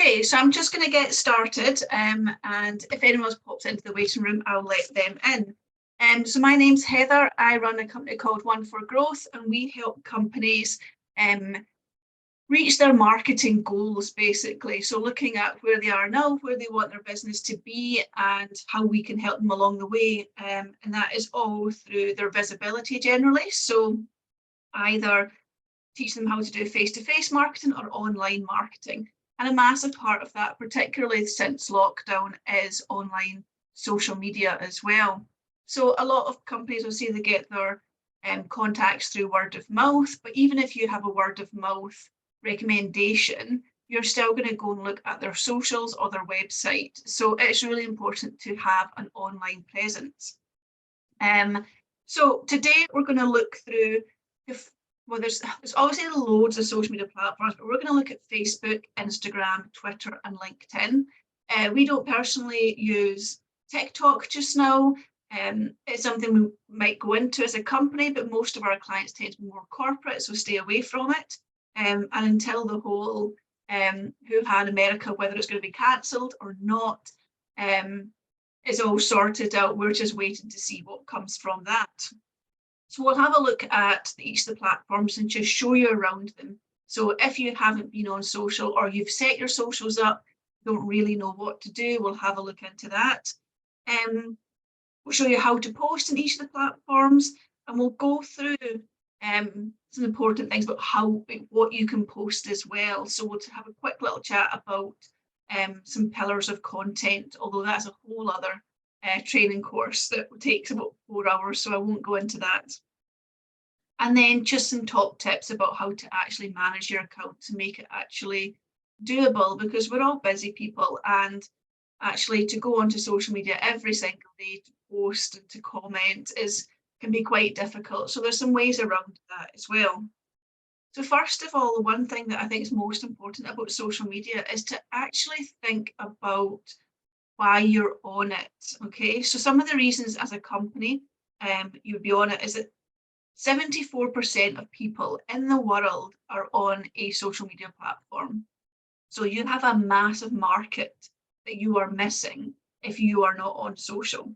Okay, so I'm just going to get started, and if anyone else pops into the waiting room, I'll let them in. So my name's Heather. I run a company called One for Growth, and we help companies reach their marketing goals, basically. So looking at where they are now, where they want their business to be, and how we can help them along the way. And that is all through their visibility generally. So either teach them how to do face-to-face marketing or online marketing. And a massive part of that, particularly since lockdown, is online social media as well. So a lot of companies will say they get their contacts through word of mouth, but even if you have a word of mouth recommendation, you're still going to go and look at their socials or their website. So it's really important to have an online presence. So today we're going to look through there's obviously loads of social media platforms, but we're going to look at Facebook, Instagram, Twitter, and LinkedIn. We don't personally use TikTok just now. It's something we might go into as a company, but most of our clients tend to be more corporate, so stay away from it. And until the whole Wuhan, America, whether it's going to be cancelled or not, is all sorted out, we're just waiting to see what comes from that. So we'll have a look at each of the platforms and just show you around them. So if you haven't been on social or you've set your socials up, don't really know what to do, we'll have a look into that. We'll show you how to post in each of the platforms, and we'll go through some important things about what you can post as well. So we'll have a quick little chat about some pillars of content, although that's a whole other training course that takes about 4 hours, so I won't go into that. And then just some top tips about how to actually manage your account to make it actually doable, because we're all busy people, and actually to go onto social media every single day to post and to comment can be quite difficult. So there's some ways around that as well. So first of all, the one thing that I think is most important about social media is to actually think about why you're on it. Okay, so some of the reasons as a company you'd be on it is that 74% of people in the world are on a social media platform. So you have a massive market that you are missing if you are not on social.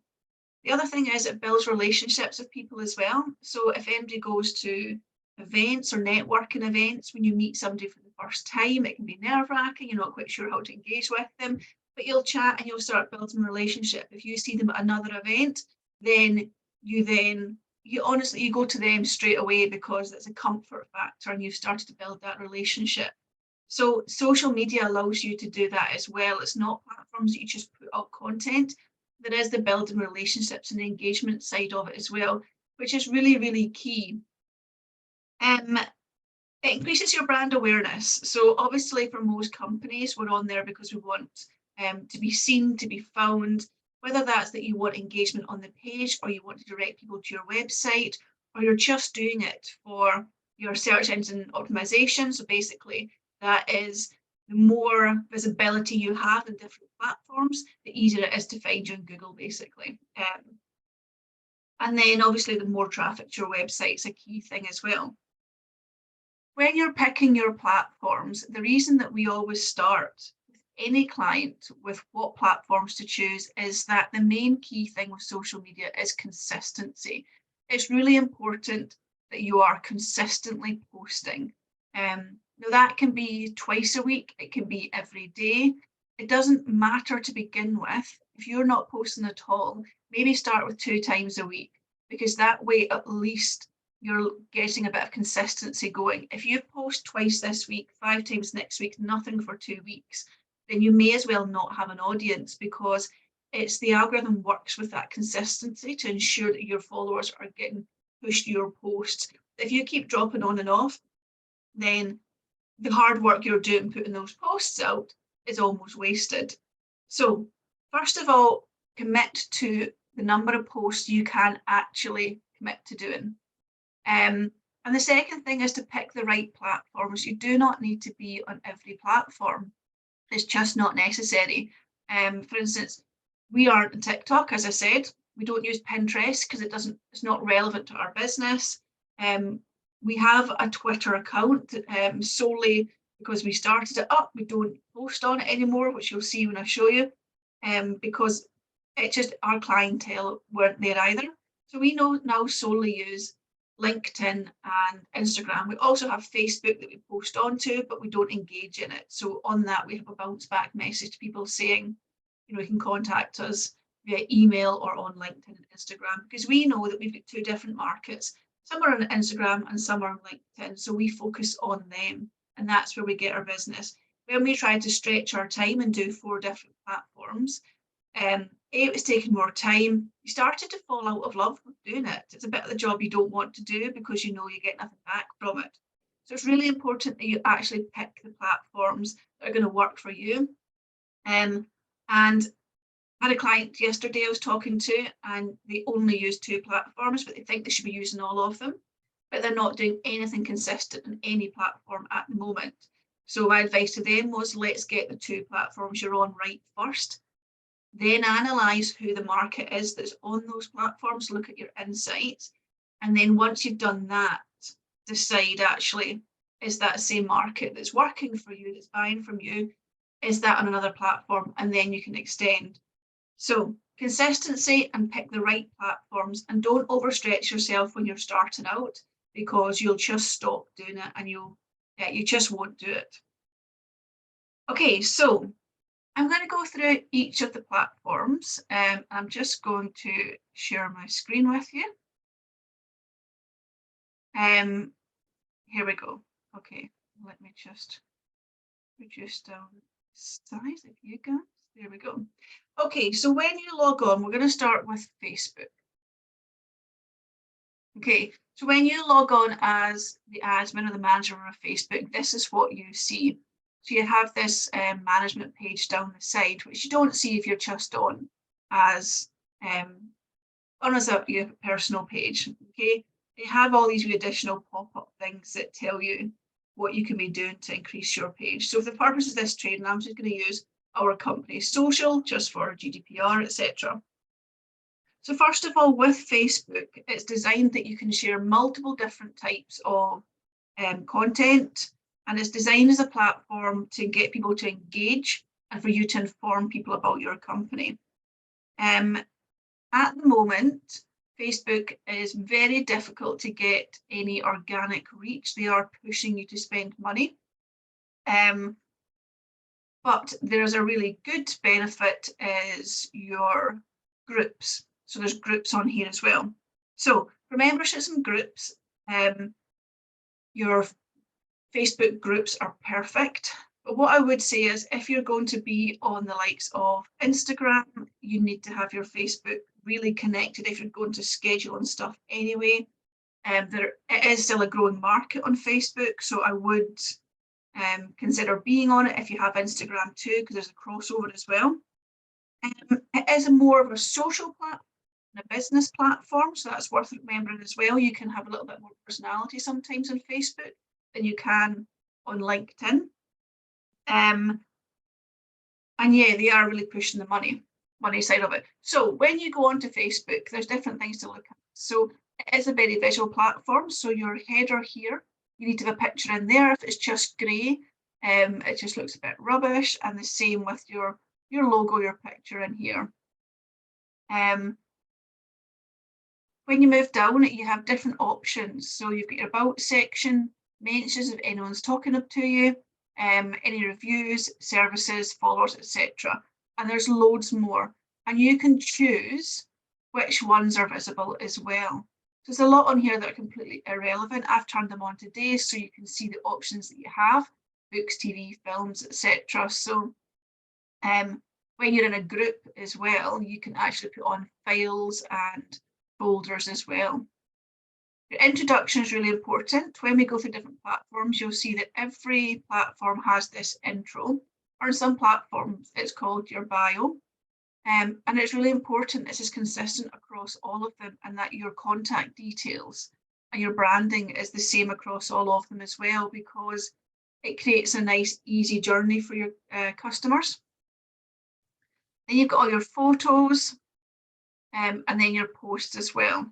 The other thing is it builds relationships with people as well. So if anybody goes to events or networking events, when you meet somebody for the first time, it can be nerve-wracking, you're not quite sure how to engage with them, but you'll chat and you'll start building a relationship. If you see them at another event, then you honestly go to them straight away because it's a comfort factor and you've started to build that relationship. So social media allows you to do that as well. It's not platforms that you just put out content. There is the building relationships and the engagement side of it as well, which is really, really key. It increases your brand awareness. So obviously for most companies, we're on there because we want to be seen, to be found, whether that's that you want engagement on the page or you want to direct people to your website, or you're just doing it for your search engine optimization. So basically that is the more visibility you have in different platforms, the easier it is to find you in Google, basically. And then obviously the more traffic to your website is a key thing as well. When you're picking your platforms, the reason that we always start with any client with what platforms to choose is that the main key thing with social media is consistency. It's really important that you are consistently posting. Now that can be twice a week, it can be every day. It doesn't matter to begin with. If you're not posting at all, maybe start with 2 times a week, because that way at least you're getting a bit of consistency going. If you post twice this week, 5 times next week, nothing for 2 weeks, then you may as well not have an audience, because it's the algorithm works with that consistency to ensure that your followers are getting pushed to your posts. If you keep dropping on and off, then the hard work you're doing putting those posts out is almost wasted. So first of all, commit to the number of posts you can actually commit to doing. And the second thing is to pick the right platforms. You do not need to be on every platform. It's just not necessary. For instance, we aren't on TikTok, as I said. We don't use Pinterest because it's not relevant to our business. We have a Twitter account solely because we started it up. We don't post on it anymore, which you'll see when I show you, because it just, our clientele weren't there either. So we now solely use LinkedIn and Instagram. We also have Facebook that we post onto, but we don't engage in it. So on that, we have a bounce back message to people saying, you know, you can contact us via email or on LinkedIn and Instagram, because we know that we've got two different markets. Some are on Instagram and some are on LinkedIn. So we focus on them, and that's where we get our business. When we try to stretch our time and do 4 different platforms, it was taking more time. You started to fall out of love with doing it. It's a bit of the job you don't want to do because you know you get nothing back from it. So it's really important that you actually pick the platforms that are going to work for you. And I had a client yesterday I was talking to, and they only use 2 platforms, but they think they should be using all of them, but they're not doing anything consistent on any platform at the moment. So my advice to them was, let's get the 2 platforms you're on right first. Then analyze who the market is that's on those platforms, look at your insights. And then once you've done that, decide actually, is that the same market that's working for you, that's buying from you? Is that on another platform? And then you can extend. So consistency and pick the right platforms, and don't overstretch yourself when you're starting out, because you'll just stop doing it and you just won't do it. Okay, so I'm going to go through each of the platforms. I'm just going to share my screen with you. Here we go. Okay, let me just reduce down the size of you guys. There we go. Okay, so when you log on, we're going to start with Facebook. Okay, so when you log on as the admin or the manager of Facebook, this is what you see. So you have this management page down the side, which you don't see if you're just on as your personal page. Okay, they have all these additional pop-up things that tell you what you can be doing to increase your page. So for the purpose of this training, I'm just going to use our company social, just for GDPR, etc. So first of all, with Facebook, it's designed that you can share multiple different types of content, and it's designed as a platform to get people to engage and for you to inform people about your company. At the moment, Facebook is very difficult to get any organic reach. They are pushing you to spend money. But there's a really good benefit is your groups. So there's groups on here as well. So for memberships and groups, your Facebook groups are perfect. But what I would say is, if you're going to be on the likes of Instagram, you need to have your Facebook really connected if you're going to schedule and stuff anyway. It is still a growing market on Facebook, so I would consider being on it if you have Instagram too, because there's a crossover as well. It is more of a social platform and a business platform, so that's worth remembering as well. You can have a little bit more personality sometimes on Facebook than you can on LinkedIn. And yeah, they are really pushing the money side of it. So when you go onto Facebook, there's different things to look at. So it is a very visual platform. So your header here, you need to have a picture in there. If it's just grey, it just looks a bit rubbish. And the same with your logo, your picture in here. When you move down, you have different options. So you've got your about section, mentions if anyone's talking up to you, any reviews, services, followers, etc. And there's loads more. And you can choose which ones are visible as well. So there's a lot on here that are completely irrelevant. I've turned them on today so you can see the options that you have, books, TV, films, etc. So when you're in a group as well, you can actually put on files and folders as well. Your introduction is really important. When we go through different platforms, you'll see that every platform has this intro, or in some platforms it's called your bio. And it's really important this is consistent across all of them, and that your contact details and your branding is the same across all of them as well, because it creates a nice, easy journey for your customers. Then you've got all your photos, and then your posts as well.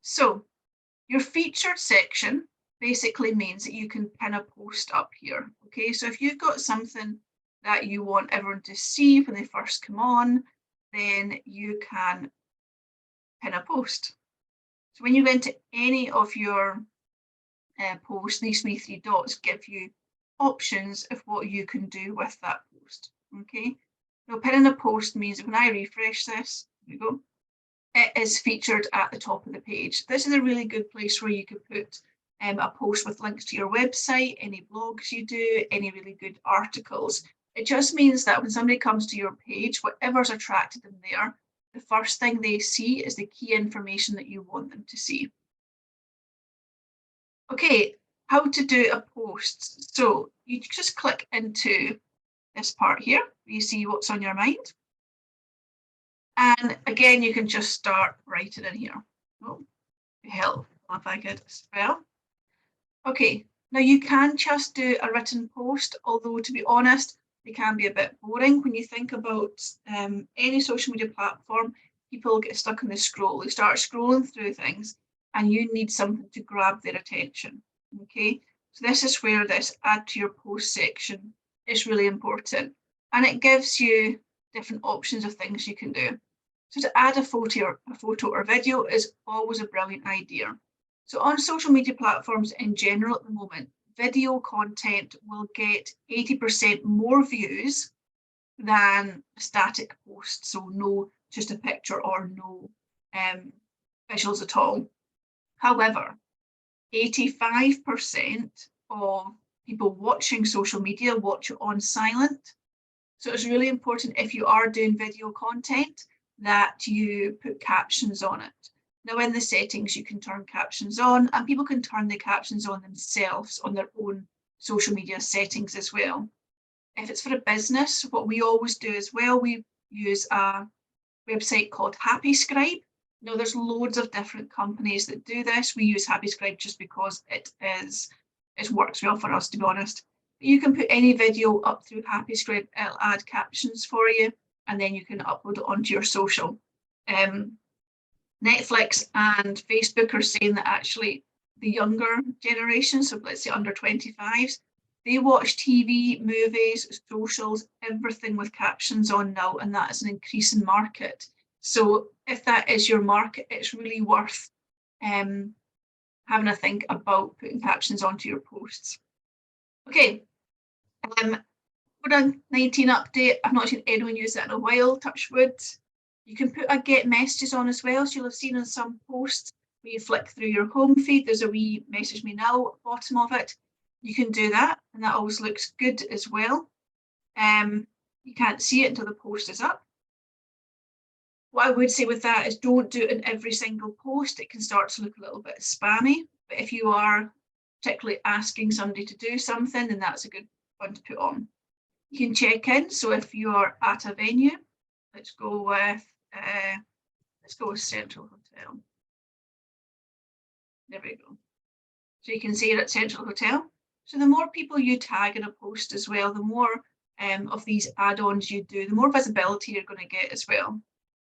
So your featured section basically means that you can pin a post up here. Okay, so if you've got something that you want everyone to see when they first come on, then you can pin a post. So when you go into any of your posts, these three dots give you options of what you can do with that post. Okay, now pinning a post means when I refresh this, there we go, it is featured at the top of the page. This is a really good place where you could put a post with links to your website, any blogs you do, any really good articles. It just means that when somebody comes to your page, whatever's attracted them there, the first thing they see is the key information that you want them to see. Okay, how to do a post. So you just click into this part here, you see what's on your mind. And again, you can just start writing in here. Oh, help if I could spell. Okay, now you can just do a written post, although to be honest, they can be a bit boring. When you think about any social media platform, people get stuck on the scroll. They start scrolling through things and you need something to grab their attention. Okay, so this is where this add to your post section is really important. And it gives you different options of things you can do. So to add a photo or video is always a brilliant idea. So on social media platforms in general at the moment, video content will get 80% more views than a static post. So no, just a picture or no visuals at all. However, 85% of people watching social media watch it on silent. So it's really important if you are doing video content that you put captions on it. Now in the settings, you can turn captions on and people can turn the captions on themselves on their own social media settings as well. If it's for a business, what we always do as well, we use a website called HappyScribe. Now there's loads of different companies that do this. We use HappyScribe just because it works well for us, to be honest. You can put any video up through HappyScribe, it'll add captions for you, and then you can upload it onto your social. Netflix and Facebook are saying that actually the younger generation, so let's say under 25s, they watch TV, movies, socials, everything with captions on now, and that is an increasing market. So if that is your market, it's really worth having a think about putting captions onto your posts. Okay, COVID-19 update. I've not seen anyone use that in a while, touch wood. You can put a get messages on as well. So you'll have seen on some posts where you flick through your home feed, there's a wee message me now at the bottom of it. You can do that, and that always looks good as well. You can't see it until the post is up. What I would say with that is don't do it in every single post. It can start to look a little bit spammy, but if you are particularly asking somebody to do something, then that's a good one to put on. You can check in. So if you're at a venue, let's go with Central Hotel. There we go. So you can see it at Central Hotel. So the more people you tag in a post as well, the more of these add-ons you do, the more visibility you're going to get as well.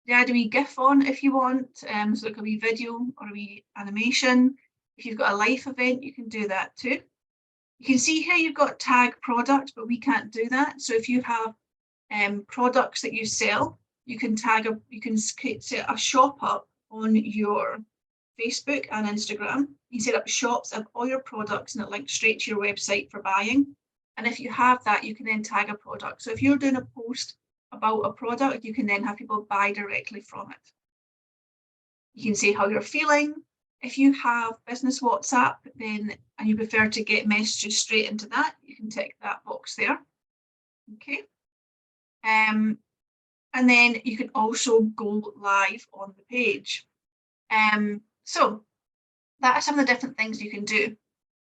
You add a wee GIF on if you want, so like a wee video or a wee animation. If you've got a live event, you can do that too. You can see here you've got tag product, but we can't do that. So if you have products that you sell, you can set a shop up on your Facebook and Instagram. You set up shops of all your products and it links straight to your website for buying. And if you have that, you can then tag a product. So if you're doing a post about a product, you can then have people buy directly from it. You can say how you're feeling. If you have business WhatsApp, then and you prefer to get messages straight into that, you can tick that box there. Okay. And then you can also go live on the page. So that are some of the different things you can do.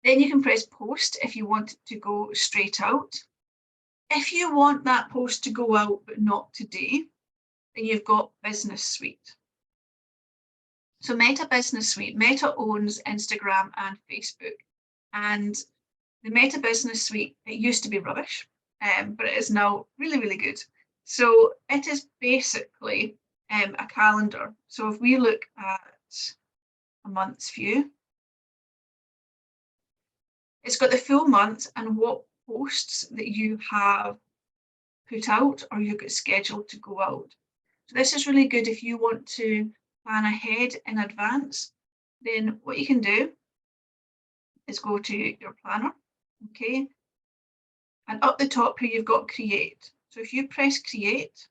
Then you can press post if you want it to go straight out. If you want that post to go out but not today, then you've got Business Suite. So Meta Business Suite, Meta owns Instagram and Facebook. And the Meta Business Suite, it used to be rubbish, but it is now really, really good. So it is basically a calendar. So if we look at a month's view, It's got the full month and what posts that you have put out or you've got scheduled to go out. So this is really good if you want to plan ahead in advance. Then what you can do is go to your planner, okay? And up the top here, you've got create. So if you press create,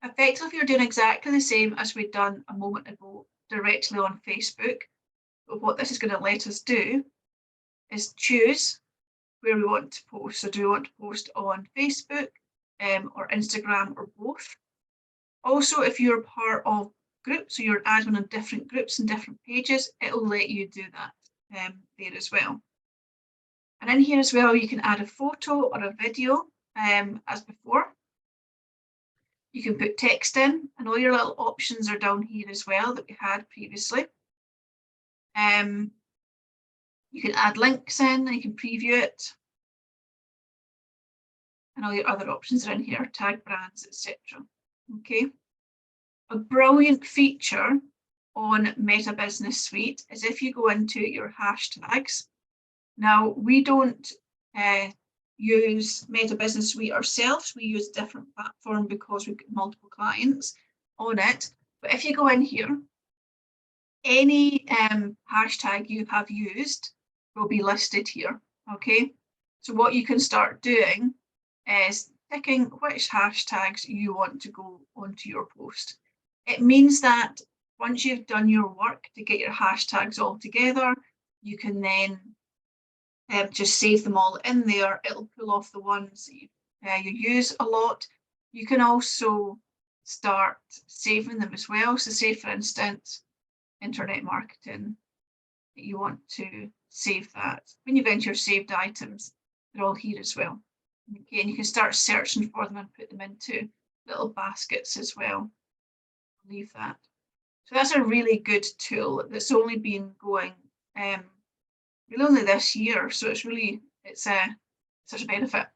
effectively you're doing exactly the same as we'd done a moment ago directly on Facebook. But what this is going to let us do is choose where we want to post. So do we want to post on Facebook or Instagram or both? Also, if you're part of groups, so you're an admin on different groups and different pages, it'll let you do that there as well. And in here as well, you can add a photo or a video as before. You can put text in, and all your little options are down here as well that we had previously. You can add links in, and you can preview it. And all your other options are in here, tag brands, etc. Okay. A brilliant feature on Meta Business Suite is if you go into your hashtags. Now, we don't use Meta Business Suite ourselves. We use a different platform because we've got multiple clients on it. But if you go in here, any hashtag you have used will be listed here, okay? So what you can start doing is picking which hashtags you want to go onto your post. It means that once you've done your work to get your hashtags all together, you can then just save them all in there. It'll pull off the ones that you use a lot. You can also start saving them as well. So say, for instance, internet marketing, you want to save that. When you go into your saved items, they're all here as well. Okay, and you can start searching for them and put them into little baskets as well. Leave that. So that's a really good tool that's only been going really only this year. So it's such a benefit.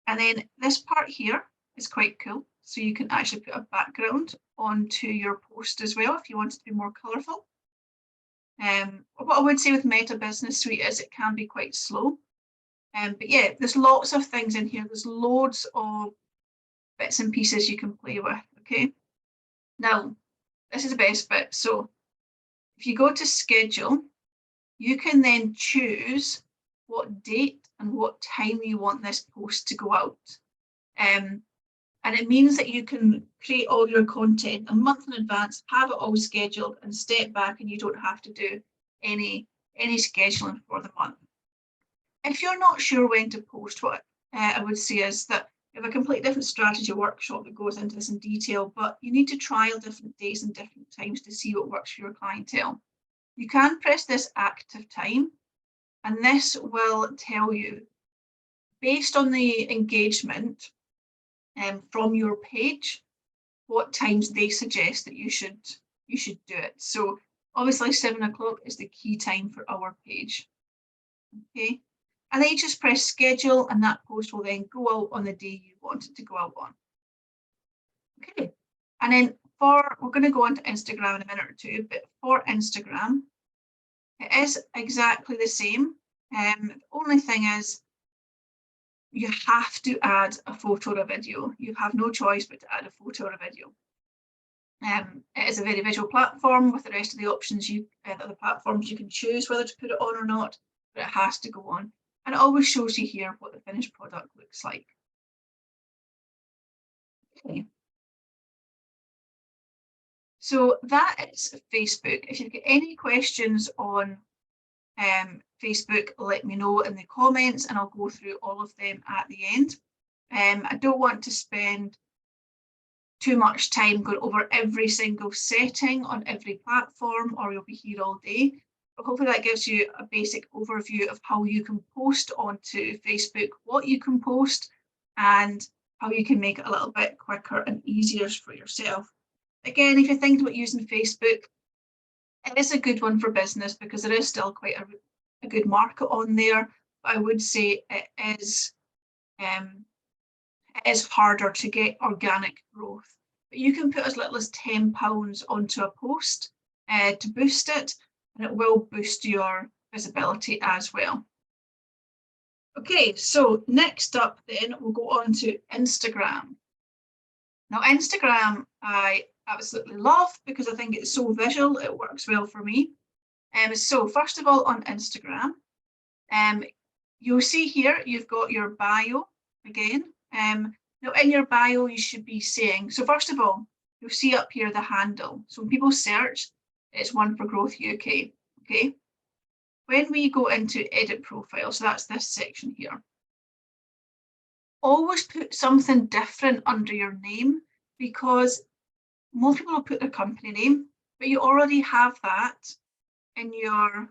And then this part here is quite cool. So you can actually put a background onto your post as well if you want it to be more colourful. What I would say with Meta Business Suite is it can be quite slow. But yeah, there's lots of things in here. There's loads of bits and pieces you can play with, okay? Now, this is the best bit. So if you go to schedule, you can then choose what date and what time you want this post to go out. And it means that you can create all your content a month in advance, have it all scheduled and step back, and you don't have to do any scheduling for the month. If you're not sure when to post, what I would say is that you have a completely different strategy workshop that goes into this in detail, but you need to trial different days and different times to see what works for your clientele. You can press this active time, and this will tell you, based on the engagement from your page, what times they suggest that you should do it. So obviously 7 o'clock is the key time for our page. Okay, and then you just press schedule, and that post will then go out on the day you want it to go out on. Okay, and then we're going to go on to Instagram in a minute or two, but for Instagram, it is exactly the same. The only thing is you have to add a photo or a video. You have no choice but to add a photo or a video. It is a very visual platform with the rest of the options other platforms you can choose whether to put it on or not, but it has to go on. And it always shows you here what the finished product looks like. Okay. So that is Facebook. If you've got any questions on Facebook, let me know in the comments and I'll go through all of them at the end. I don't want to spend too much time going over every single setting on every platform, or you'll be here all day. But hopefully that gives you a basic overview of how you can post onto Facebook, what you can post, and how you can make it a little bit quicker and easier for yourself. Again, if you're thinking about using Facebook, it is a good one for business because there is still quite a good market on there. But I would say it is harder to get organic growth. But you can put as little as £10 onto a post to boost it, and it will boost your visibility as well. Okay, so next up then we'll go on to Instagram. Now Instagram I absolutely love because I think it's so visual, it works well for me. So first of all on Instagram, you'll see here you've got your bio again. Now in your bio you should be saying, so first of all, you'll see up here the handle. So when people search, it's One for Growth UK, okay? When we go into edit profile, so that's this section here, always put something different under your name because most people will put their company name, but you already have that in your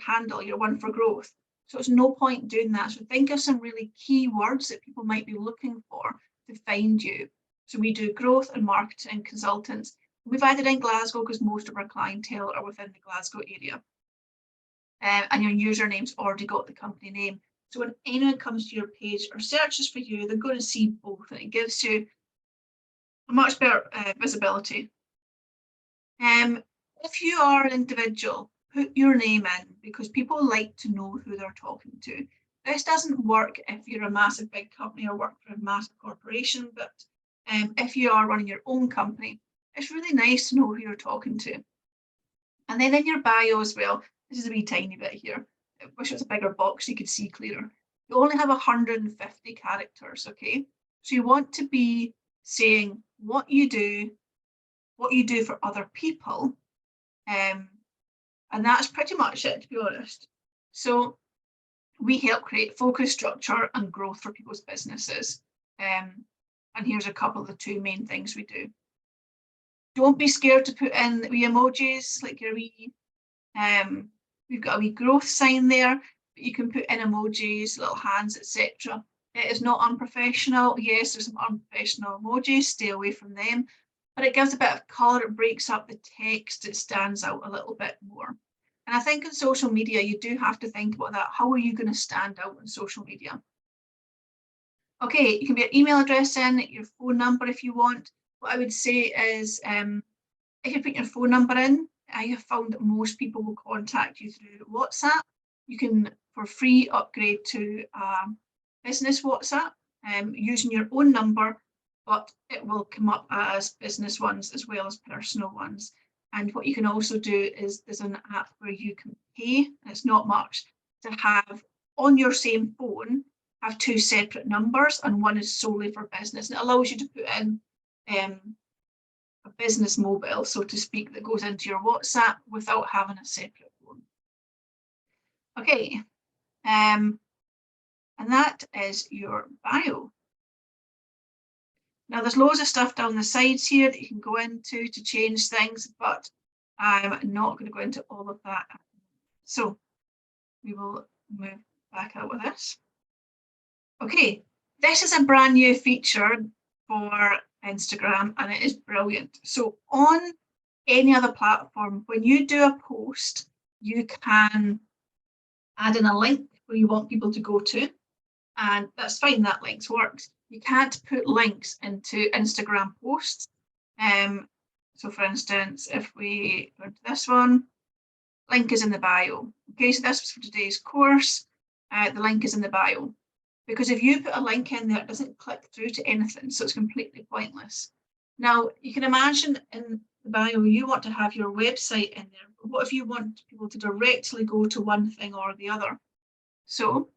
handle, your One for Growth. So it's no point doing that. So think of some really key words that people might be looking for to find you. So we do growth and marketing consultants. We've added in Glasgow because most of our clientele are within the Glasgow area. And your username's already got the company name. So when anyone comes to your page or searches for you, they're going to see both, and it gives you a much better visibility. If you are an individual, put your name in because people like to know who they're talking to. This doesn't work if you're a massive big company or work for a massive corporation, but if you are running your own company, it's really nice to know who you're talking to. And then in your bio as well, this is a wee tiny bit here. I wish it was a bigger box so you could see clearer. You only have 150 characters, okay? So you want to be saying what you do for other people, and that's pretty much it, to be honest. So we help create focus, structure, and growth for people's businesses. And here's a couple of the two main things we do. Don't be scared to put in wee emojis, like your wee, we've got a wee growth sign there, but you can put in emojis, little hands, etc. It is not unprofessional. Yes, there's some unprofessional emojis, stay away from them, but it gives a bit of colour, it breaks up the text, it stands out a little bit more. And I think in social media, you do have to think about that. How are you going to stand out on social media? Okay, you can put your email address in, your phone number if you want. What I would say is, if you put your phone number in, I have found that most people will contact you through WhatsApp. You can, for free, upgrade to business WhatsApp using your own number, but it will come up as business ones as well as personal ones. And what you can also do is there's an app where you can pay, and it's not much, to have on your same phone, have two separate numbers, and one is solely for business. And it allows you to put in a business mobile, so to speak, that goes into your WhatsApp without having a separate phone. Okay, and that is your bio. Now there's loads of stuff down the sides here that you can go into to change things, but I'm not going to go into all of that. So we will move back out with this. Okay, this is a brand new feature for Instagram and it is brilliant. So on any other platform, when you do a post, you can add in a link where you want people to go to, and that's fine, that links works. You can't put links into Instagram posts. So for instance, if we go to this one, link is in the bio. Okay, so this was for today's course. The link is in the bio. Because if you put a link in there, it doesn't click through to anything, so it's completely pointless. Now, you can imagine in the bio, you want to have your website in there. But what if you want people to directly go to one thing or the other? So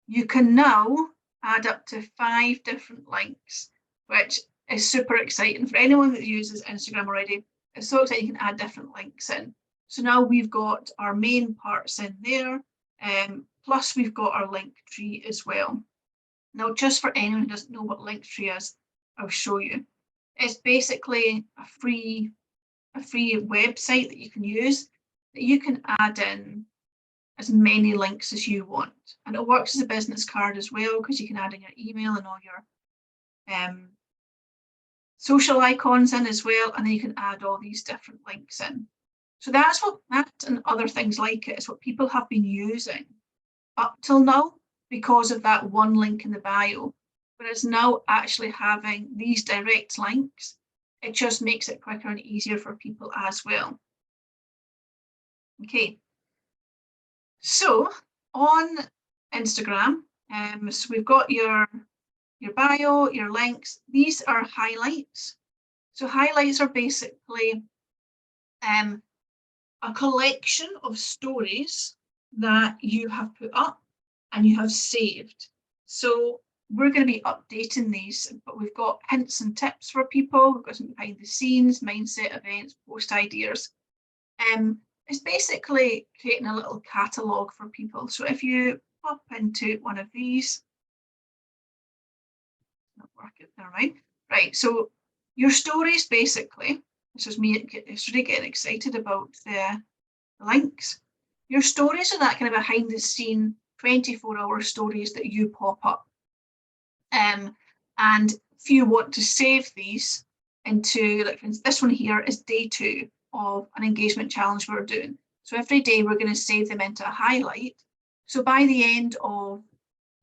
you can now add up to 5 different links, which is super exciting for anyone that uses Instagram already. It's so exciting you can add different links in. So now we've got our main parts in there, plus we've got our link tree as well. Now, just for anyone who doesn't know what Linktree is, I'll show you. It's basically a free website that you can use, that you can add in as many links as you want. And it works as a business card as well, because you can add in your email and all your social icons in as well, and then you can add all these different links in. So that's what that and other things like it is what people have been using up till now because of that one link in the bio. But it's now actually having these direct links. It just makes it quicker and easier for people as well. Okay. So on Instagram. So we've got your bio, your links. These are highlights. So highlights are basically a collection of stories that you have put up and you have saved. So we're going to be updating these, but we've got hints and tips for people. We've got some behind the scenes, mindset, events, post ideas. It's basically creating a little catalogue for people. So if you pop into one of these, not working, never mind. Right, so your stories basically, this is me really getting excited about the links. Your stories are that kind of behind the scene 24-hour stories that you pop up. And if you want to save these into, like for instance, this one here is day 2 of an engagement challenge we're doing. So every day we're going to save them into a highlight. So by the end of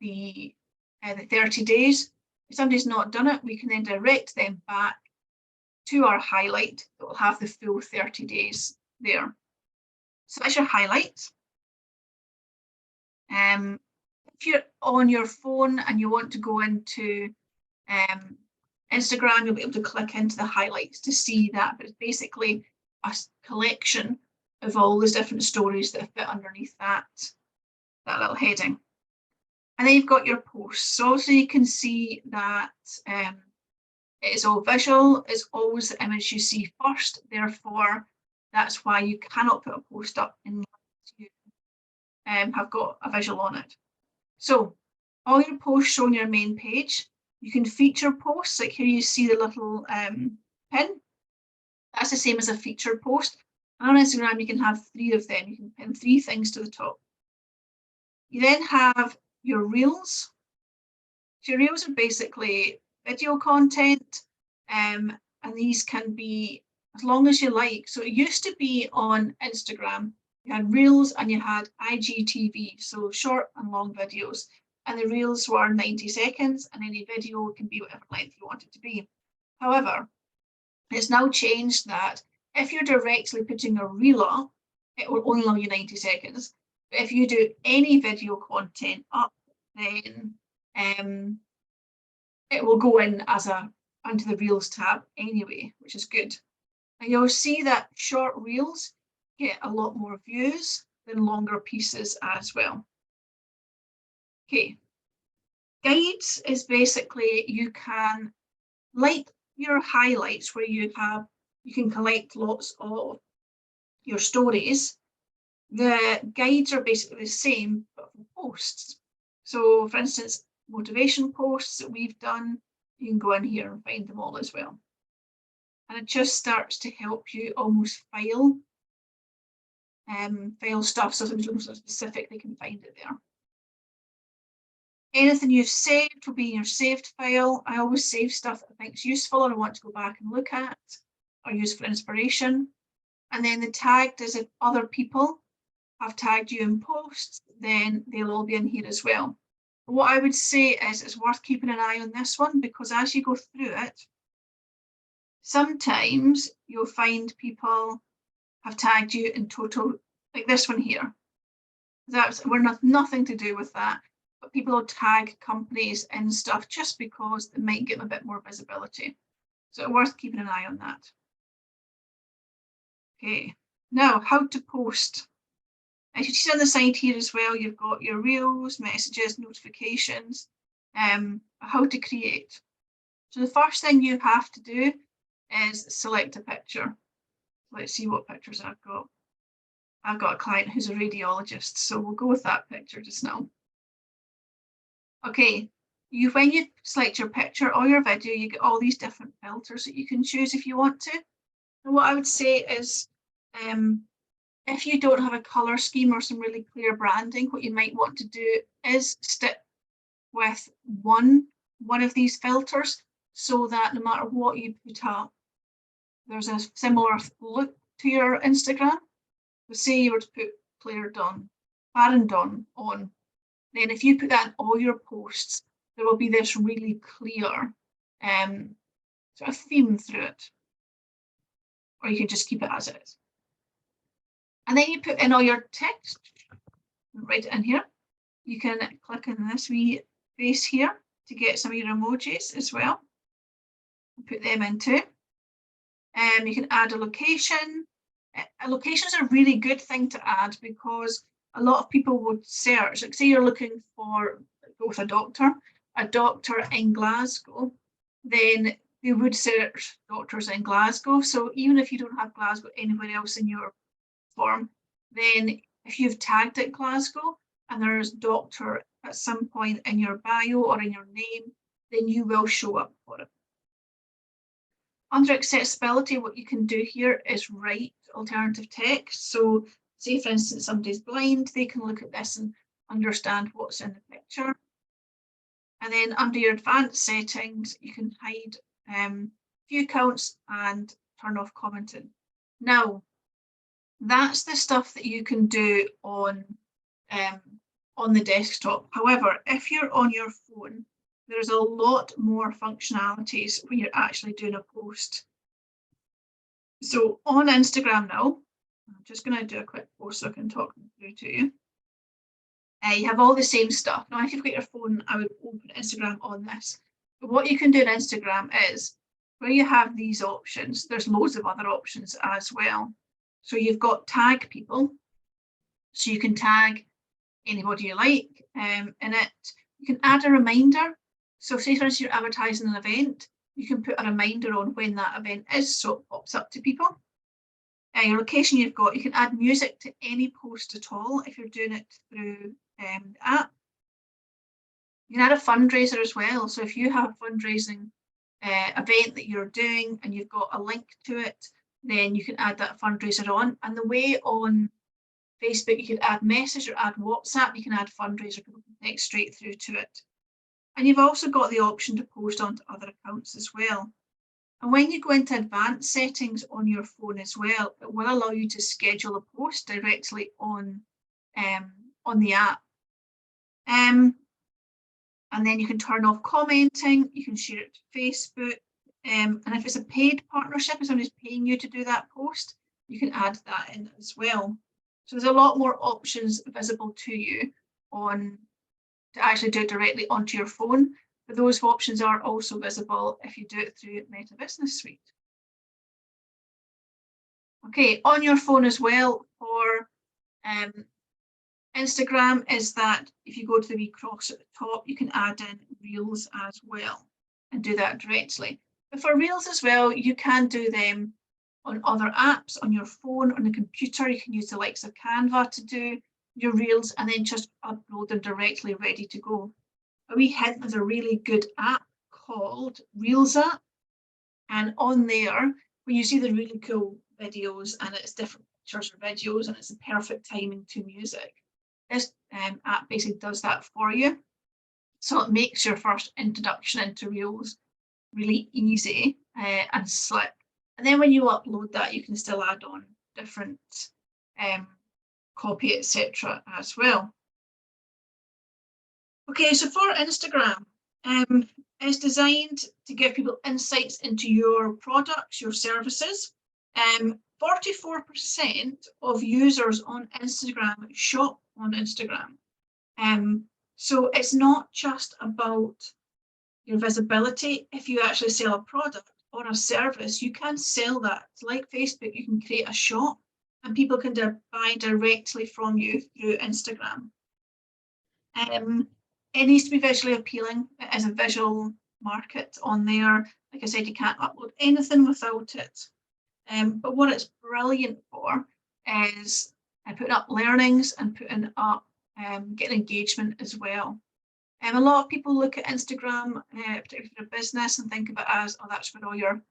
the 30 days, if somebody's not done it, we can then direct them back to our highlight that will have the full 30 days there. So that's your highlights. If you're on your phone and you want to go into Instagram, you'll be able to click into the highlights to see that, but it's basically a collection of all those different stories that fit underneath that little heading. And then you've got your posts. So also you can see that it is all visual. It's always the image you see first. Therefore, that's why you cannot put a post up unless you have got a visual on it. So all your posts show on your main page. You can feature posts, like here you see the little pin. That's the same as a featured post. And on Instagram, you can have 3 of them. You can pin 3 things to the top. You then have your reels. So your reels are basically video content, and these can be as long as you like. So it used to be on Instagram, you had reels and you had IGTV, so short and long videos. And the reels were 90 seconds and any video can be whatever length you want it to be. However, it's now changed that if you're directly putting a reel up, it will only allow you 90 seconds. But if you do any video content up, then it will go in as under the Reels tab anyway, which is good. And you'll see that short reels get a lot more views than longer pieces as well. Okay, guides is basically you can, like your highlights where you can collect lots of your stories. The guides are basically the same but for posts. So for instance, motivation posts that we've done, you can go in here and find them all as well. And it just starts to help you almost file stuff, so something so specific, they can find it there. Anything you've saved will be in your saved file. I always save stuff that I think is useful or I want to go back and look at or use for inspiration. And then the tagged is if other people have tagged you in posts, then they'll all be in here as well. But what I would say is it's worth keeping an eye on this one, because as you go through it, sometimes you'll find people have tagged you in total, like this one here. We're nothing to do with that, but people will tag companies and stuff just because it might give them a bit more visibility. So it's worth keeping an eye on that. Okay, now how to post. As you see on the side here as well, you've got your reels, messages, notifications, how to create. So the first thing you have to do is select a picture. Let's see what pictures I've got. I've got a client who's a radiologist, so we'll go with that picture just now. Okay, when you select your picture or your video, you get all these different filters that you can choose if you want to. And what I would say is, if you don't have a colour scheme or some really clear branding, what you might want to do is stick with one of these filters so that no matter what you put up, there's a similar look to your Instagram. So say you were to put Claire Dunn, Baron Dunn on, then if you put that in all your posts, there will be this really clear sort of theme through it. Or you can just keep it as it is. And then you put in all your text, write it in here. you can click on this wee face here to get some of your emojis as well. Put them in too. You can add a location. A location is a really good thing to add because a lot of people would search, like say you're looking for both a doctor in Glasgow, then they would search doctors in Glasgow. So even if you don't have Glasgow anywhere else in your form, then if you've tagged it Glasgow and there's doctor at some point in your bio or in your name, then you will show up for it. Under accessibility, what you can do here is write alternative text. So say, for instance, somebody's blind, they can look at this and understand what's in the picture. And then under your advanced settings, you can hide view counts and turn off commenting. Now, that's the stuff that you can do on the desktop. However, if you're on your phone, there's a lot more functionalities when you're actually doing a post. So on Instagram now, I'm just going to do a quick post so I can talk through to you. You have all the same stuff. Now, if you've got your phone, I would open Instagram on this. But what you can do in Instagram is, where you have these options, there's loads of other options as well. So you've got tag people. So you can tag anybody you like in it. You can add a reminder. So say, for instance, you're advertising an event, you can put a reminder on when that event is, so it pops up to people. Your location you've got, you can add music to any post at all if you're doing it through the app. You can add a fundraiser as well. So if you have a fundraising event that you're doing and you've got a link to it, then you can add that fundraiser on. And the way on Facebook, you could add message or add WhatsApp, you can add fundraiser, people can connect straight through to it. And you've also got the option to post onto other accounts as well. And when you go into advanced settings on your phone as well, it will allow you to schedule a post directly on the app. And then you can turn off commenting, you can share it to Facebook. And if it's a paid partnership, if somebody's paying you to do that post, you can add that in as well. So there's a lot more options visible to you to actually do it directly onto your phone, but those options are also visible if you do it through Meta Business Suite. Okay, on your phone as well for Instagram is that if you go to the wee cross at the top, you can add in Reels as well and do that directly. But for Reels as well, you can do them on other apps, on your phone, on the computer. You can use the likes of Canva to do your Reels and then just upload them directly ready to go. A wee hint, there's a really good app called Reels app. And on there, when you see the really cool videos and it's different pictures or videos and it's the perfect timing to music, this app basically does that for you. So it makes your first introduction into Reels really easy and slick. And then when you upload that, you can still add on different copy, etc. as well. Okay, so for Instagram, it's designed to give people insights into your products, your services. 44% of users on Instagram shop on Instagram. So it's not just about your visibility. If you actually sell a product or a service, you can sell that. Like Facebook, you can create a shop and people can buy directly from you through Instagram. It needs to be visually appealing. It is a visual market on there. Like I said, you can't upload anything without it. But what it's brilliant for is putting up learnings and putting up getting engagement as well. A lot of people look at Instagram, particularly for business, and think of it as, oh, that's where all your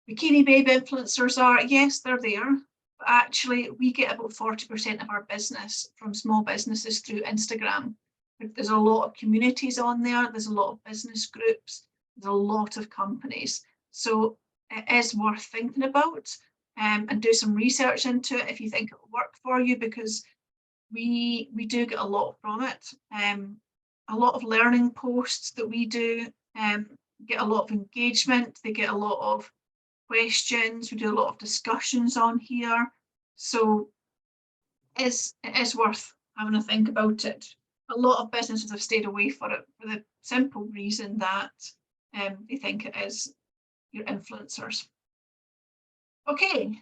bikini babe influencers are. Yes, they're there, but actually we get about 40% of our business from small businesses through Instagram. There's a lot of communities on there, there's a lot of business groups, there's a lot of companies. So it is worth thinking about and do some research into it if you think it will work for you, because we do get a lot from it. A lot of learning posts that we do get a lot of engagement, they get a lot of questions, we do a lot of discussions on here. So it is worth having a think about it. a lot of businesses have stayed away from it for the simple reason that they think it is your influencers. Okay,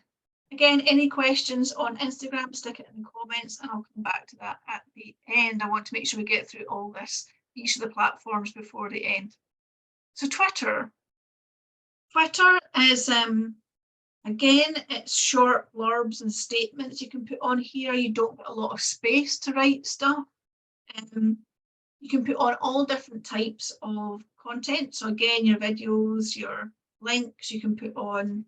again, any questions on Instagram, stick it in the comments and I'll come back to that at the end. I want to make sure we get through all this, each of the platforms before the end. So Twitter. Twitter is, again, it's short blurbs and statements you can put on here. You don't get a lot of space to write stuff. You can put on all different types of content. So again, your videos, your links, you can put on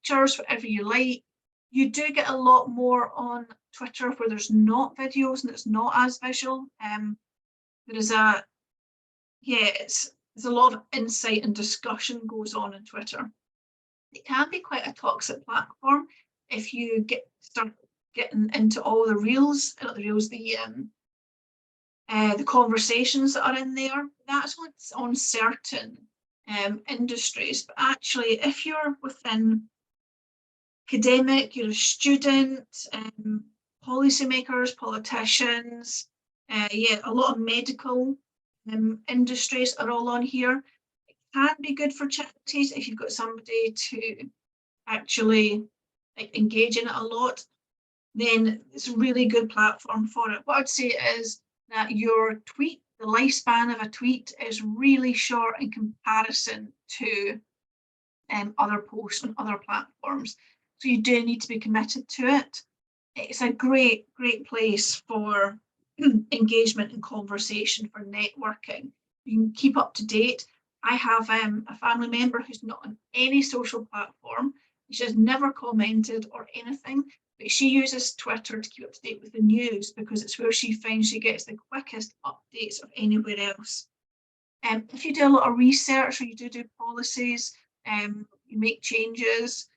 pictures, whatever you like. You do get a lot more on Twitter where there's not videos and it's not as visual. There is a, yeah, there's a lot of insight and discussion goes on Twitter. It can be quite a toxic platform if you start getting into all the reels, not the reels, the conversations that are in there. That's what's on certain industries. But actually, if you're within academic, you're a student, policymakers, politicians, yeah, a lot of medical industries are all on here. It can be good for charities if you've got somebody to actually engage in it a lot, then it's a really good platform for it. What I'd say is that your tweet, the lifespan of a tweet is really short in comparison to other posts on other platforms. So you do need to be committed to it. It's a great place for engagement and conversation, for networking. You can keep up to date. I have a family member who's not on any social platform. She has never commented or anything, but she uses Twitter to keep up to date with the news because it's where she finds she gets the quickest updates of anywhere else. If you do a lot of research or you do policies, you make changes,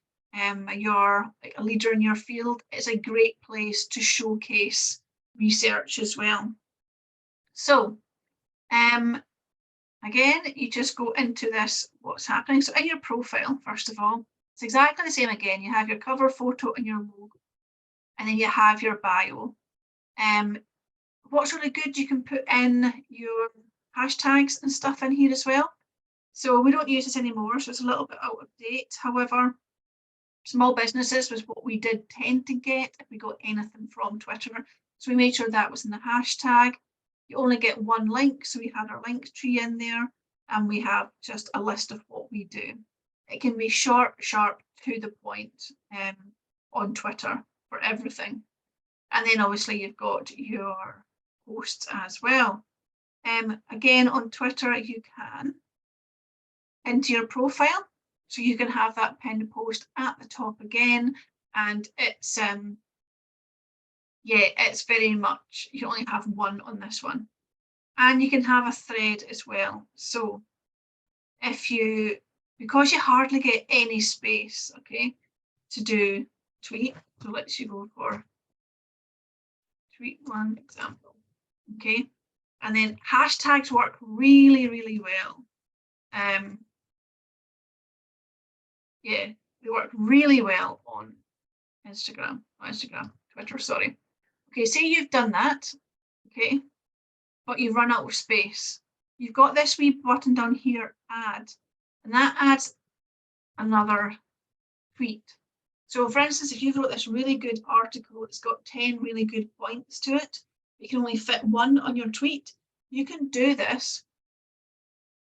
you're like a leader in your field, it's a great place to showcase research as well. So again, you just go into this, what's happening. So in your profile, first of all, it's exactly the same again. You have your cover photo and your logo, and then you have your bio. What's really good, you can put in your hashtags and stuff in here as well. So we don't use this anymore, so it's a little bit out of date. However, small businesses was what we did tend to get if we got anything from Twitter. So we made sure that was in the hashtag. You only get one link, so we had our link tree in there, and we have just a list of what we do. It can be short, sharp, to the point on Twitter for everything. And then obviously you've got your posts as well. Again, on Twitter, you can into your profile. So you can have that pinned post at the top again. And it's, yeah, it's very much, you only have one on this one. And you can have a thread as well. So if you, because you hardly get any space, okay, to do tweet, so let's you go for tweet one example, okay, and then hashtags work really well. Yeah, they work really well on Twitter, sorry. Okay, say you've done that, okay, but you've run out of space. You've got this wee button down here, add, and that adds another tweet. So for instance, if you've wrote this really good article, it's got 10 really good points to it, you can only fit one on your tweet. You can do this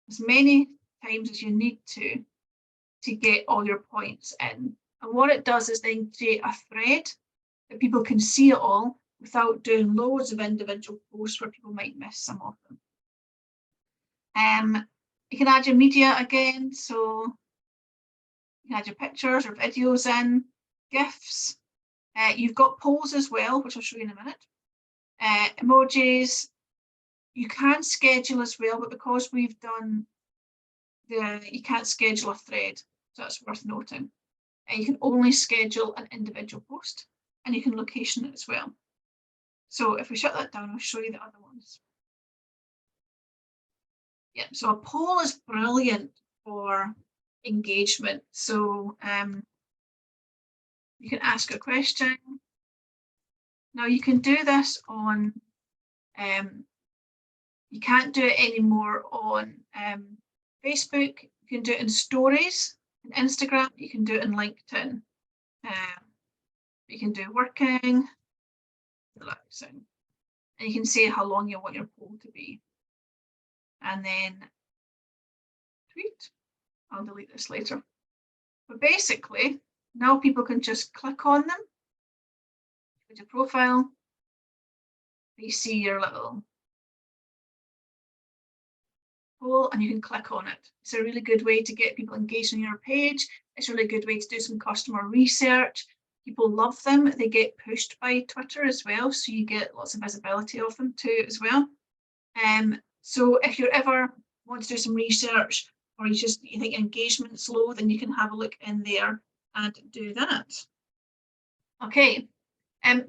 as many times as you need to get all your points in. And what it does is then create a thread that people can see it all without doing loads of individual posts where people might miss some of them. You can add your media again, so you can add your pictures or videos in, GIFs. You've got polls as well, which I'll show you in a minute. Emojis. You can schedule as well, but because we've done you can't schedule a thread, so that's worth noting. You can only schedule an individual post, and you can location it as well. So if we shut that down, I'll show you the other ones. Yeah, so a poll is brilliant for engagement. So you can ask a question. Now you can do this on You can't do it anymore on Facebook. You can do it in stories, in Instagram, you can do it in LinkedIn. You can do working, relaxing, and you can say how long you want your poll to be. And then tweet. I'll delete this later. But basically, now people can just click on them, go to profile, they see your little poll and you can click on it. It's a really good way to get people engaged on your page. It's a really good way to do some customer research. People love them. They get pushed by Twitter as well, so you get lots of visibility of them too as well. So if you ever want to do some research or you think engagement's low, then you can have a look in there and do that. Okay,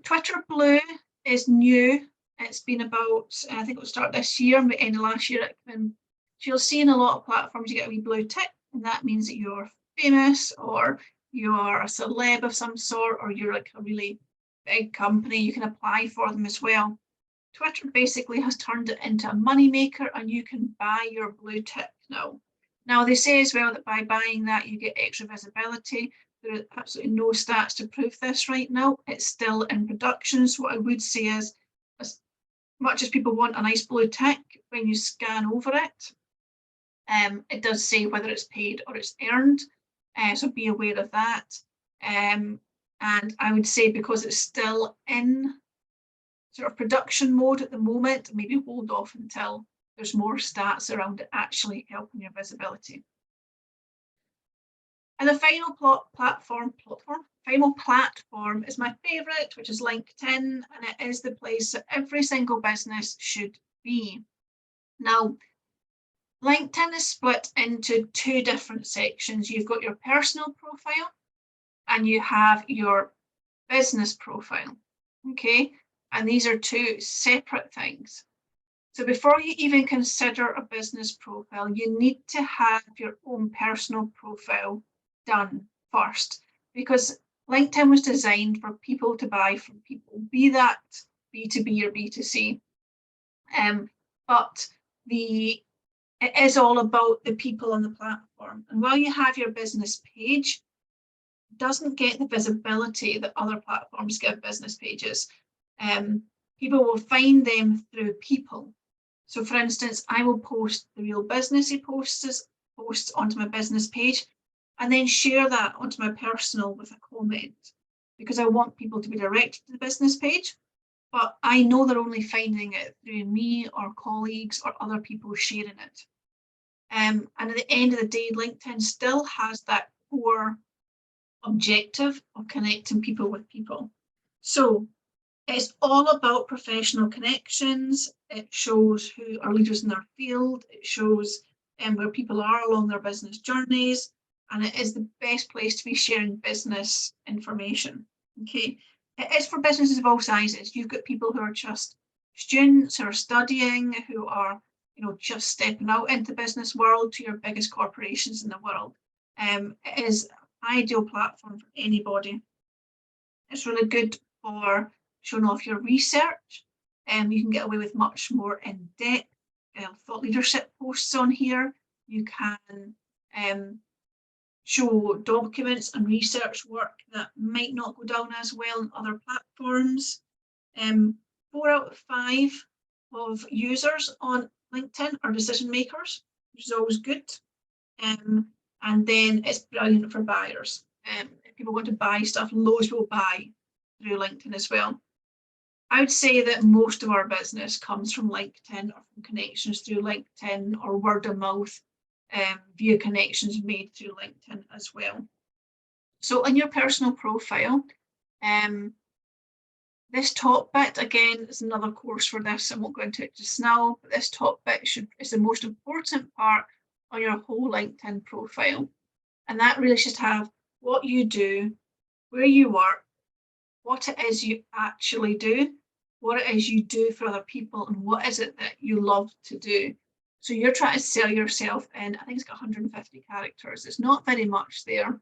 Twitter Blue is new. It's been about, I think it will start this year, but end of last year. So you'll see in a lot of platforms you get a wee blue tick, and that means that you're famous or you're a celeb of some sort, or you're like a really big company. You can apply for them as well. Twitter basically has turned it into a moneymaker, and you can buy your blue tick now. Now they say as well that by buying that you get extra visibility. There are absolutely no stats to prove this right now. It's still in production. So what I would say is, as much as people want a nice blue tick, when you scan over it, it does say whether it's paid or it's earned. So be aware of that. And I would say because it's still in sort of production mode at the moment, maybe hold off until there's more stats around it actually helping your visibility. And the final platform is my favorite, which is LinkedIn, and it is the place that every single business should be. Now, LinkedIn is split into two different sections. You've got your personal profile and you have your business profile, okay? And these are two separate things. So before you even consider a business profile, you need to have your own personal profile done first, because LinkedIn was designed for people to buy from people, be that B2B or B2C. But it is all about the people on the platform. And while you have your business page, it doesn't get the visibility that other platforms give business pages. People will find them through people. So for instance, I will post the real businessy posts onto my business page and then share that onto my personal with a comment, because I want people to be directed to the business page, but I know they're only finding it through me or colleagues or other people sharing it. And at the end of the day, LinkedIn still has that core objective of connecting people with people. So it's all about professional connections. It shows who are leaders in their field. It shows where people are along their business journeys. And it is the best place to be sharing business information. Okay, it is for businesses of all sizes. You've got people who are just students who are studying, who are, just stepping out into the business world, to your biggest corporations in the world. It is an ideal platform for anybody. It's really good for showing off your research. You can get away with much more in-depth thought leadership posts on here. You can show documents and research work that might not go down as well on other platforms. 4 out of 5 of users on LinkedIn are decision makers, which is always good. And then it's brilliant for buyers. If people want to buy stuff, loads of people buy through LinkedIn as well. I would say that most of our business comes from LinkedIn or from connections through LinkedIn or word of mouth via connections made through LinkedIn as well. So in your personal profile, this top bit, again, is another course for this. I won't go into it just now, but this top bit is the most important part on your whole LinkedIn profile. And that really should have what you do, where you work, what it is you actually do, what it is you do for other people, and what is it that you love to do. So you're trying to sell yourself in, I think it's got 150 characters. It's not very much there.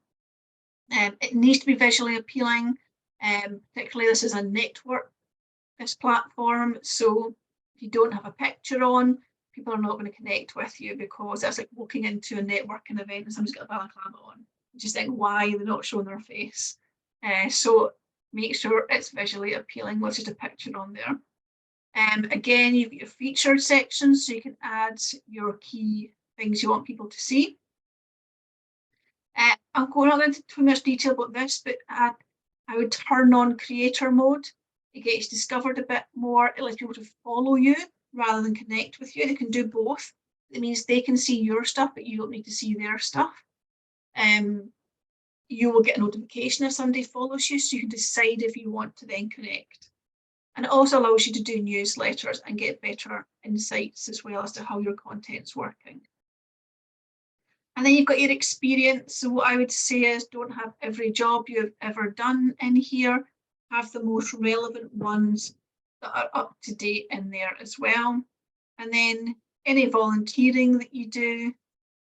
It needs to be visually appealing. Particularly this is a network, this platform. So If you don't have a picture on, people are not going to connect with you, because that's like walking into a networking event and someone's got a balaclava on. You just think, why are they not showing their face? So make sure it's visually appealing with just a picture on there. Again, you've got your featured sections, so you can add your key things you want people to see. I'm going not into too much detail about this, but I would turn on creator mode. It gets discovered a bit more. It lets people to follow you rather than connect with you. They can do both. It means they can see your stuff, but you don't need to see their stuff. You will get a notification if somebody follows you, so you can decide if you want to then connect. And it also allows you to do newsletters and get better insights as well as to how your content's working. And then you've got your experience. So what I would say is, don't have every job you've ever done in here. Have the most relevant ones that are up to date in there as well. And then any volunteering that you do,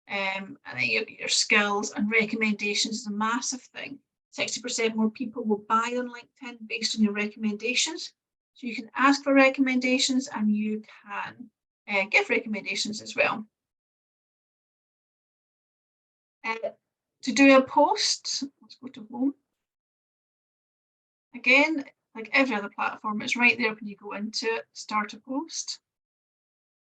and then your skills and recommendations is a massive thing. 60% more people will buy on LinkedIn based on your recommendations. So you can ask for recommendations and you can give recommendations as well. To do a post, let's go to home. Again, like every other platform, it's right there when you go into it, start a post.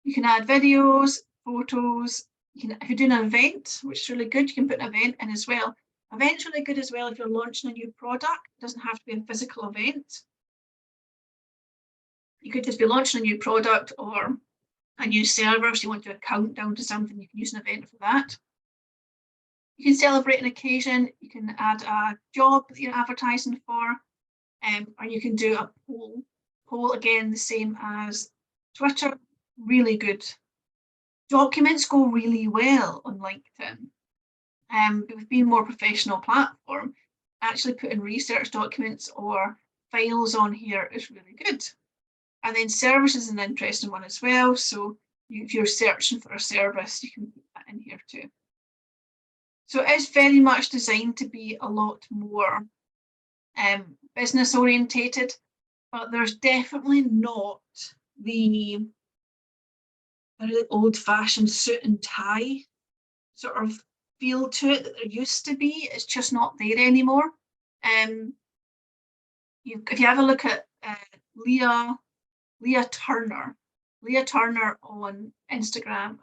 You can add videos, photos. If you're doing an event, which is really good, you can put an event in as well. Event's really good as well if you're launching a new product. It doesn't have to be a physical event. You could just be launching a new product or a new server, so you want to do a countdown to something, you can use an event for that. You can celebrate an occasion, you can add a job that you're advertising for, or you can do a poll. Poll, again, the same as Twitter, really good. Documents go really well on LinkedIn. But with being a more professional platform, actually putting research documents or files on here is really good. And then service is an interesting one as well. So if you're searching for a service, you can put that in here too. So it is very much designed to be a lot more business orientated, but there's definitely not the really old-fashioned suit and tie sort of feel to it that there used to be. It's just not there anymore. If you have a look at Leah Turner on Instagram,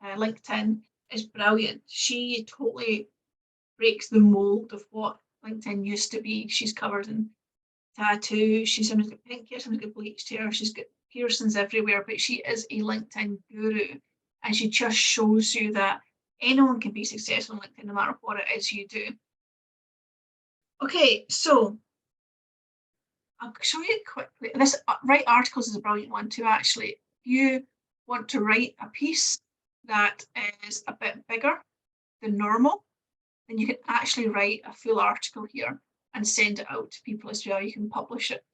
LinkedIn is brilliant. She totally breaks the mold of what LinkedIn used to be. She's covered in tattoos, someone's got pink hair, someone's got bleached hair, she's got piercings everywhere, but she is a LinkedIn guru, and she just shows you that anyone can be successful on LinkedIn no matter what it is you do. Okay, so I'll show you quickly. This write articles is a brilliant one too, actually. If you want to write a piece that is a bit bigger than normal, then you can actually write a full article here and send it out to people as well. You can publish it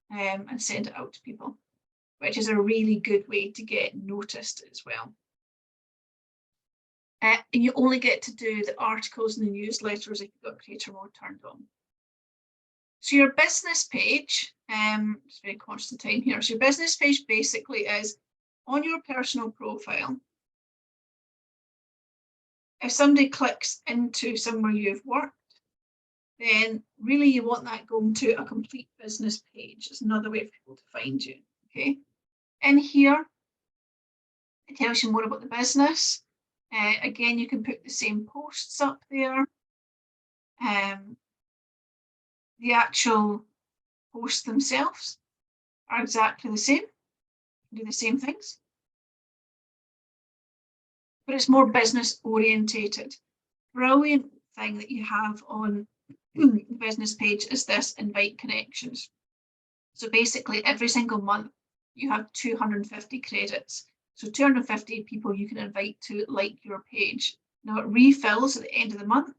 and send it out to people, which is a really good way to get noticed as well. And you only get to do the articles and the newsletters if you've got creator mode turned on. So your business page, it's very constant time here. So your business page basically is on your personal profile. If somebody clicks into somewhere you've worked, then really you want that going to a complete business page. It's another way for people to find you, okay? In here, it tells you more about the business. Again, you can put the same posts up there. The actual posts themselves are exactly the same, do the same things, but it's more business orientated. Brilliant thing that you have on the business page is this invite connections. So basically every single month you have 250 credits. So 250 people you can invite to like your page. Now it refills at the end of the month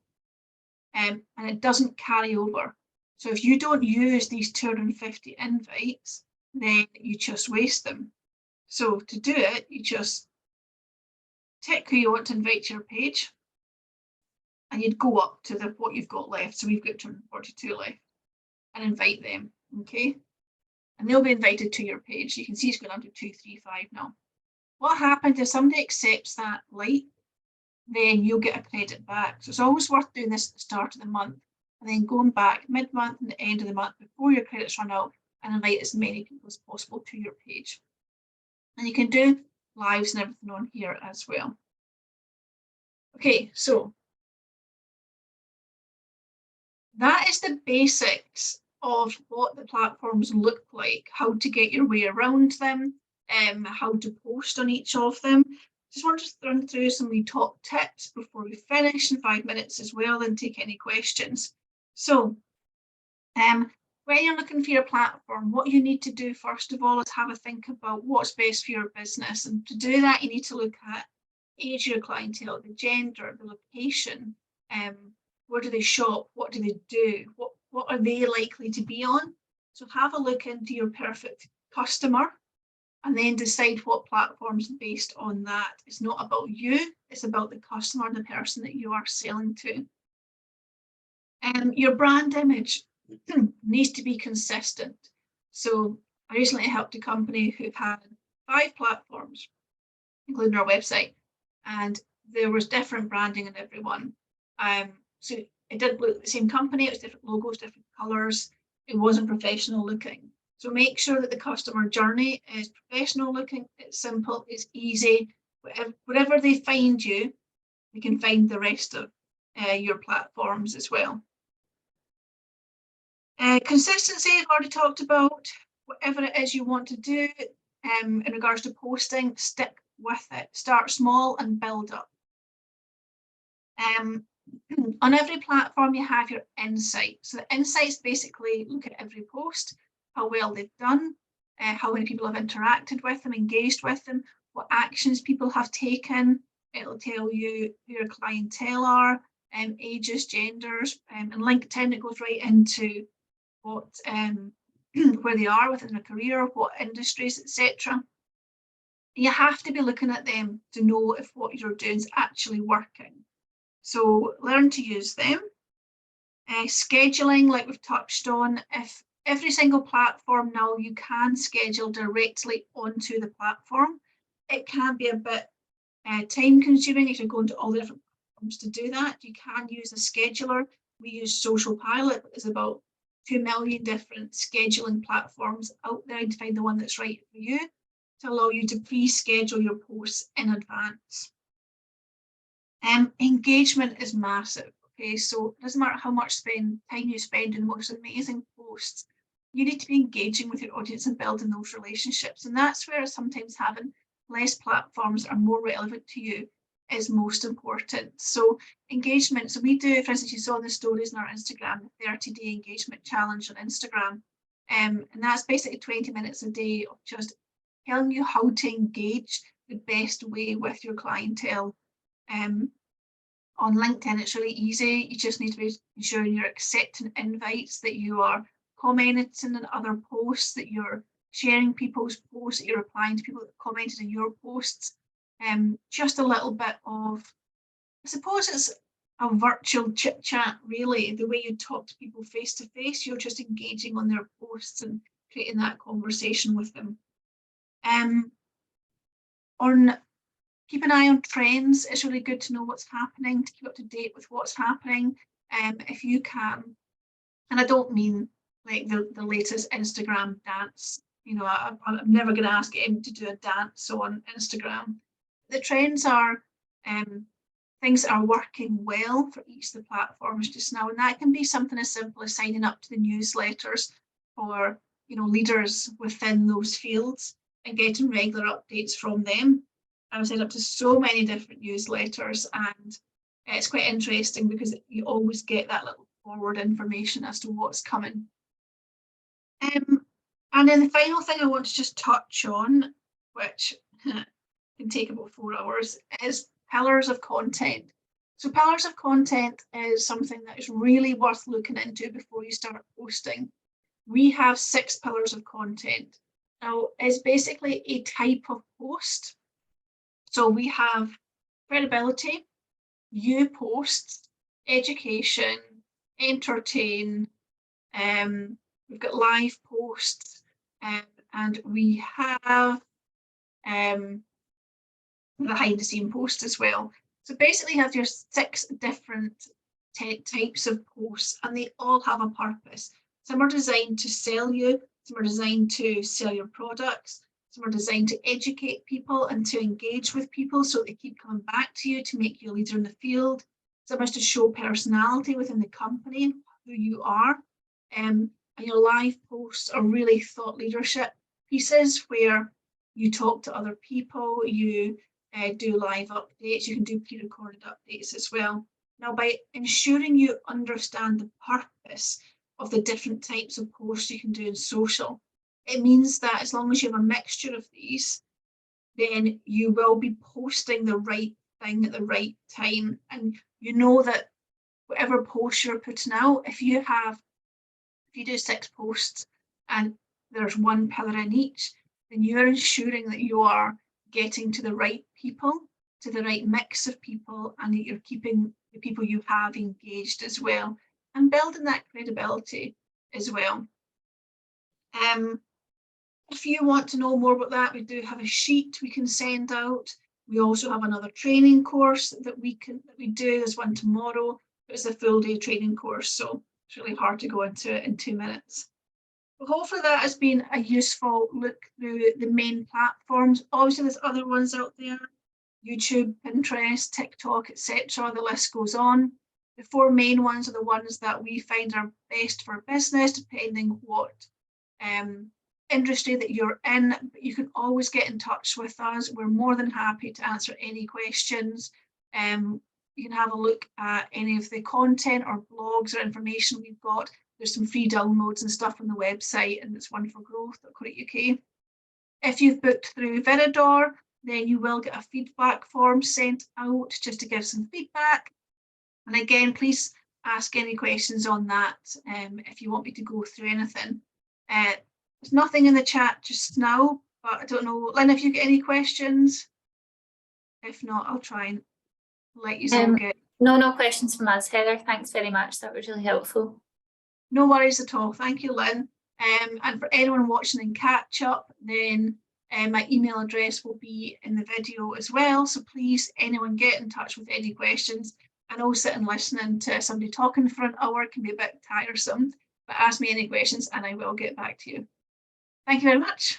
and it doesn't carry over. So if you don't use these 250 invites, then you just waste them. So to do it, you just tick who you want to invite to your page and you'd go up to what you've got left. So we've got 242 left and invite them, okay? and they'll be invited to your page. You can see it's going under 235 now. What happens if somebody accepts that like, then you'll get a credit back. So it's always worth doing this at the start of the month and then going back mid-month and the end of the month before your credits run out and invite as many people as possible to your page. And you can do lives and everything on here as well. Okay, so that is the basics of what the platforms look like, how to get your way around them, how to post on each of them. Just want to run through some of the top tips before we finish in 5 minutes as well and take any questions. So when you're looking for your platform, what you need to do first of all is have a think about what's best for your business. And to do that, you need to look at age of your clientele, the gender, the location, where do they shop, what do they do, what are they likely to be on. So have a look into your perfect customer and then decide what platforms based on that. It's not about you, it's about the customer, the person that you are selling to. Your brand image needs to be consistent. So I recently helped a company who had 5 platforms, including our website, and there was different branding on every one. So it didn't look the same company, it was different logos, different colours, it wasn't professional looking. So make sure that the customer journey is professional looking, it's simple, it's easy. Wherever they find you, they can find the rest of your platforms as well. Consistency, I've already talked about. Whatever it is you want to do in regards to posting, stick with it. Start small and build up. On every platform, you have your insights. So the insights basically look at every post, how well they've done, how many people have interacted with them, engaged with them, what actions people have taken. It'll tell you who your clientele are, ages, genders, and LinkedIn, it goes right into what where they are within their career, what industries, etc. You have to be looking at them to know if what you're doing is actually working. So learn to use them. Scheduling, like we've touched on, if every single platform now you can schedule directly onto the platform, it can be a bit time consuming if you're going to all the different platforms to do that. You can use a scheduler. We use Social Pilot, but there's about 2 million different scheduling platforms out there to find the one that's right for you to allow you to pre-schedule your posts in advance. Engagement is massive. Okay, so it doesn't matter how much time you spend in the most amazing posts, you need to be engaging with your audience and building those relationships. And that's where sometimes having less platforms that are more relevant to you is most important. So engagement, so we do, for instance, you saw the stories on our Instagram, the 30-day engagement challenge on Instagram. And that's basically 20 minutes a day of just telling you how to engage the best way with your clientele. On LinkedIn, it's really easy. You just need to be ensuring you're accepting invites, that you are commenting on other posts, that you're sharing people's posts, that you're replying to people that commented on your posts. Just a little bit of, I suppose it's a virtual chit chat, really, the way you talk to people face to face. You're just engaging on their posts and creating that conversation with them. Keep an eye on trends. It's really good to know what's happening, to keep up to date with what's happening, if you can. And I don't mean like the latest Instagram dance. You know, I'm never going to ask him to do a dance on Instagram. The trends are things that are working well for each of the platforms just now, and that can be something as simple as signing up to the newsletters for, you know, leaders within those fields and getting regular updates from them. I've signed up to so many different newsletters, and it's quite interesting because you always get that little forward information as to what's coming. And then the final thing I want to just touch on, which can take about 4 hours, is pillars of content. So pillars of content is something that is really worth looking into before you start posting. We have 6 pillars of content. Now, it's basically a type of post. So we have credibility, you posts, education, entertain, we've got live posts, And we have behind the scene post as well. So basically you have your 6 different types of posts, and they all have a purpose. Some are designed to sell you, some are designed to sell your products, some are designed to educate people and to engage with people so they keep coming back to you to make you a leader in the field. Some is to show personality within the company, who you are. And your live posts are really thought leadership pieces where you talk to other people, you do live updates, you can do pre-recorded updates as well. Now, by ensuring you understand the purpose of the different types of posts you can do in social, it means that as long as you have a mixture of these, then you will be posting the right thing at the right time. And you know that whatever post you're putting out, if you do 6 posts and there's 1 pillar in each, then you're ensuring that you are getting to the right people, to the right mix of people, and that you're keeping the people you have engaged as well, and building that credibility as well. If you want to know more about that, we do have a sheet we can send out. We also have another training course that we do. There's one tomorrow. It's a full day training course, so it's really hard to go into it in 2 minutes. But hopefully that has been a useful look through the main platforms. Obviously there's other ones out there, YouTube, Pinterest, TikTok, etc. The list goes on. The 4 main ones are the ones that we find are best for business, depending what industry that you're in. But you can always get in touch with us. We're more than happy to answer any questions. You can have a look at any of the content or blogs or information we've got. There's some free downloads and stuff on the website, and it's oneforgrowth.co.uk. If you've booked through Viridor, then you will get a feedback form sent out just to give some feedback. And again, please ask any questions on that if you want me to go through anything. There's nothing in the chat just now, but I don't know, Lynn, if you get any questions. If not, I'll try and let you all get. No questions from us, Heather. Thanks very much. That was really helpful. No worries at all. Thank you, Lynn. And for anyone watching in catch up, then my email address will be in the video as well. So please, anyone get in touch with any questions. I know sitting listening to somebody talking for an hour can be a bit tiresome, but ask me any questions and I will get back to you. Thank you very much.